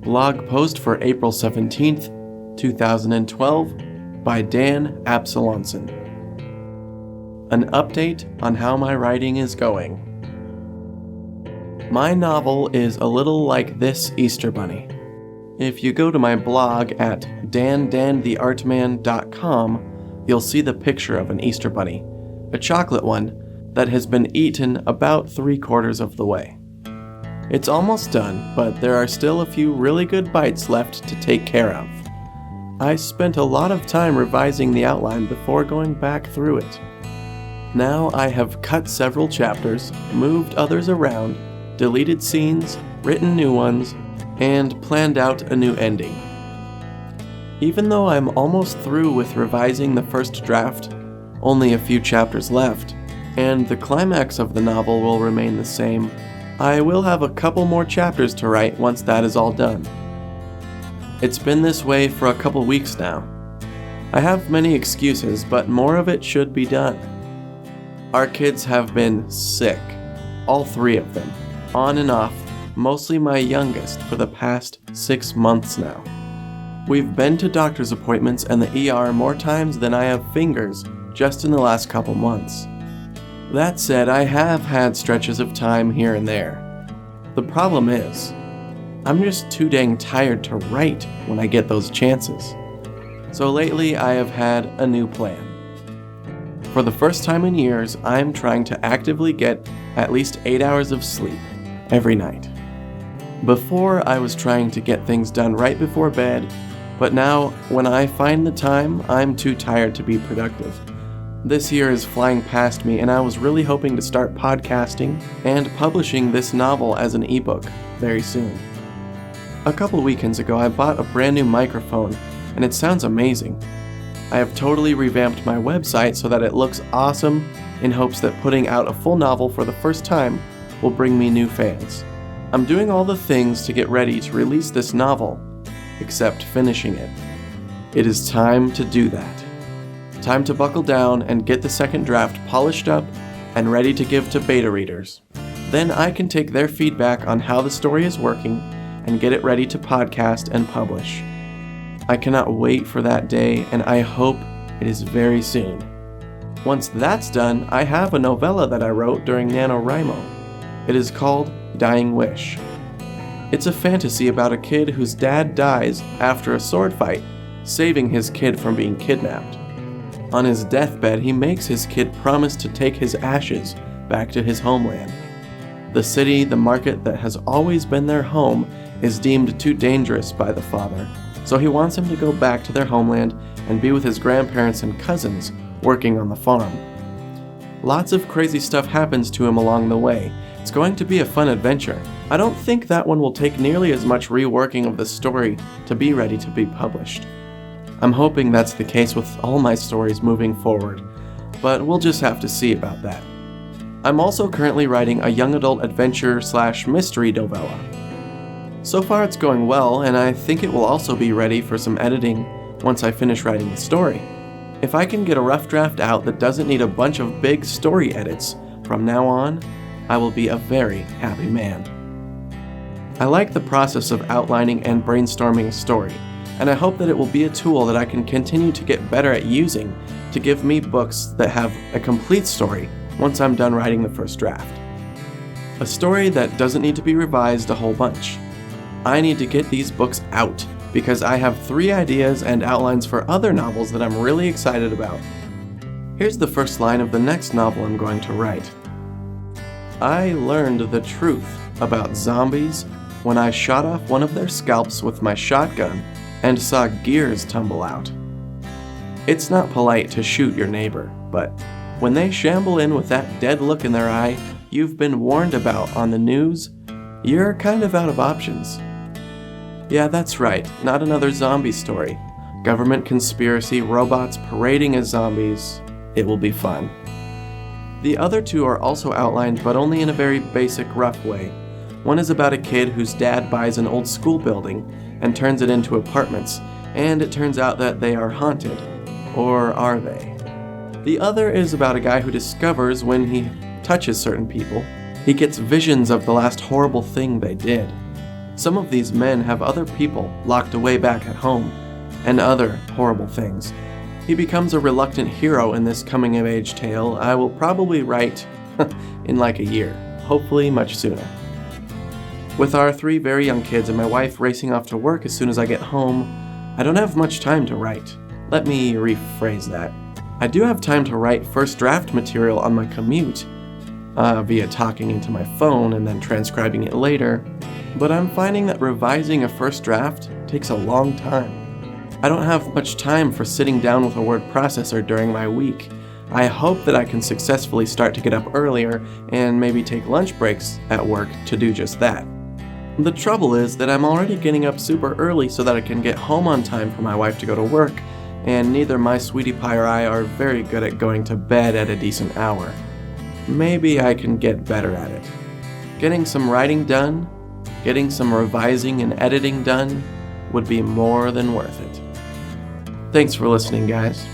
Blog post for April 17th, 2012 by Dan Absalonson. An update on how my writing is going. My novel is a little like this Easter Bunny. If you go to my blog at dandantheartman.com, you'll see the picture of an Easter Bunny, a chocolate one that has been eaten about 3/4 of the way. It's almost done, but there are still a few really good bites left to take care of. I spent a lot of time revising the outline before going back through it. Now I have cut several chapters, moved others around, deleted scenes, written new ones, and planned out a new ending. Even though I'm almost through with revising the first draft, only a few chapters left, and the climax of the novel will remain the same, I will have a couple more chapters to write once that is all done. It's been this way for a couple weeks now. I have many excuses, but more of it should be done. Our kids have been sick, all 3 of them, on and off, mostly my youngest, for the past 6 months now. We've been to doctor's appointments and the ER more times than I have fingers just in the last couple months. That said, I have had stretches of time here and there. The problem is, I'm just too dang tired to write when I get those chances. So lately I have had a new plan. For the first time in years, I'm trying to actively get at least 8 hours of sleep every night. Before, I was trying to get things done right before bed, but now, when I find the time, I'm too tired to be productive. This year is flying past me, and I was really hoping to start podcasting and publishing this novel as an ebook very soon. A couple weekends ago, I bought a brand new microphone, and it sounds amazing. I have totally revamped my website so that it looks awesome, in hopes that putting out a full novel for the first time will bring me new fans. I'm doing all the things to get ready to release this novel, except finishing it. It is time to do that. Time to buckle down and get the second draft polished up and ready to give to beta readers. Then I can take their feedback on how the story is working and get it ready to podcast and publish. I cannot wait for that day, and I hope it is very soon. Once that's done, I have a novella that I wrote during NaNoWriMo. It is called Dying Wish. It's a fantasy about a kid whose dad dies after a sword fight, saving his kid from being kidnapped. On his deathbed, he makes his kid promise to take his ashes back to his homeland. The city, the market that has always been their home, is deemed too dangerous by the father, so he wants him to go back to their homeland and be with his grandparents and cousins working on the farm. Lots of crazy stuff happens to him along the way. It's going to be a fun adventure. I don't think that one will take nearly as much reworking of the story to be ready to be published. I'm hoping that's the case with all my stories moving forward, but we'll just have to see about that. I'm also currently writing a young adult adventure/mystery novella. So far it's going well, and I think it will also be ready for some editing once I finish writing the story. If I can get a rough draft out that doesn't need a bunch of big story edits from now on, I will be a very happy man. I like the process of outlining and brainstorming a story, and I hope that it will be a tool that I can continue to get better at using to give me books that have a complete story once I'm done writing the first draft. A story that doesn't need to be revised a whole bunch. I need to get these books out because I have 3 ideas and outlines for other novels that I'm really excited about. Here's the first line of the next novel I'm going to write. I learned the truth about zombies when I shot off one of their scalps with my shotgun and saw gears tumble out. It's not polite to shoot your neighbor, but when they shamble in with that dead look in their eye you've been warned about on the news, you're kind of out of options. Yeah, that's right, not another zombie story. Government conspiracy, robots parading as zombies. It will be fun. The other 2 are also outlined, but only in a very basic, rough way. One is about a kid whose dad buys an old school building and turns it into apartments, and it turns out that they are haunted. Or are they? The other is about a guy who discovers when he touches certain people, he gets visions of the last horrible thing they did. Some of these men have other people locked away back at home, and other horrible things. He becomes a reluctant hero in this coming-of-age tale I will probably write in like a year, hopefully much sooner. With our 3 very young kids and my wife racing off to work as soon as I get home, I don't have much time to write. Let me rephrase that. I do have time to write first draft material on my commute, via talking into my phone and then transcribing it later, but I'm finding that revising a first draft takes a long time. I don't have much time for sitting down with a word processor during my week. I hope that I can successfully start to get up earlier and maybe take lunch breaks at work to do just that. The trouble is that I'm already getting up super early so that I can get home on time for my wife to go to work, and neither my sweetie pie or I are very good at going to bed at a decent hour. Maybe I can get better at it. Getting some writing done, getting some revising and editing done would be more than worth it. Thanks for listening, guys.